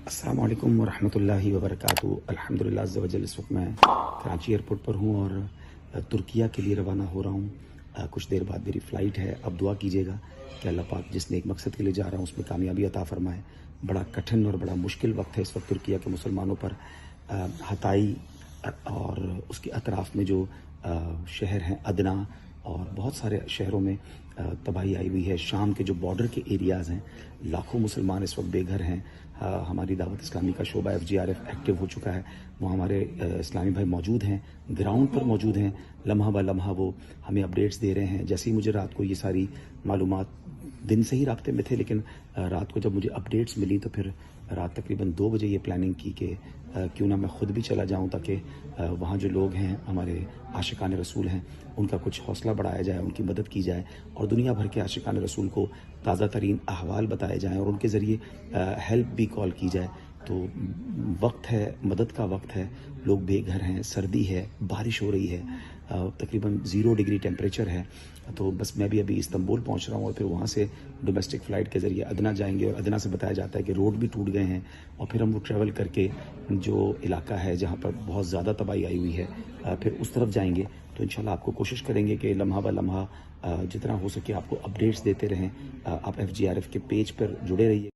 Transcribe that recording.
अस्सलाम वालेकुम वरहमतुल्लाहि वबरकातुहू। अल्हम्दुलिल्लाह अज़्ज़ा वजल इस वक्त मैं कराची एयरपोर्ट पर हूँ और तुर्किया के लिए रवाना हो रहा हूँ। कुछ देर बाद मेरी फ़्लाइट है। अब दुआ कीजिएगा कि अल्लाह पाक जिस नेक मकसद के लिए जा रहा हूँ उसमें कामयाबी अता फ़रमाए। बड़ा कठिन और बड़ा मुश्किल वक्त है इस वक्त तुर्किया के मुसलमानों पर। हताई और उसके अतराफ़ में जो शहर हैं अदना और बहुत सारे शहरों में तबाही आई हुई है। शाम के जो बॉर्डर के एरियाज़ हैं, लाखों मुसलमान इस वक्त बेघर हैं। हमारी दावत इस्लामी का शोबा FGRF एक्टिव हो चुका है। वो हमारे इस्लामी भाई मौजूद हैं, ग्राउंड पर मौजूद हैं। लम्हा ब लम्हा वो हमें अपडेट्स दे रहे हैं। जैसे ही मुझे रात को ये सारी मालूमात, दिन से ही राब्ते में थे लेकिन रात को जब मुझे अपडेट्स मिली तो फिर रात तकरीबन 2 बजे ये प्लानिंग की कि क्यों ना मैं ख़ुद भी चला जाऊं ताकि वहाँ जो लोग हैं, हमारे आशिकान रसूल हैं, उनका कुछ हौसला बढ़ाया जाए, उनकी मदद की जाए और दुनिया भर के आशिकान रसूल को ताज़ा तरीन अहवाल बताए जाएँ और उनके ज़रिए हेल्प भी कॉल की जाए। तो वक्त है, मदद का वक्त है। लोग बेघर हैं, सर्दी है, बारिश हो रही है, तकरीबन 0 डिग्री टेम्परेचर है। तो बस मैं भी अभी इस्तांबुल पहुंच रहा हूं और फिर वहां से डोमेस्टिक फ़्लाइट के ज़रिए अदना जाएंगे और अदना से बताया जाता है कि रोड भी टूट गए हैं और फिर हम वो ट्रैवल करके जो इलाका है जहां पर बहुत ज़्यादा तबाही आई हुई है फिर उस तरफ जाएंगे। तो इंशाल्लाह आपको कोशिश करेंगे कि लम्हा ब लम्हा जितना हो सके आपको अपडेट्स देते रहें। आप FGRF के पेज पर जुड़े रहिए।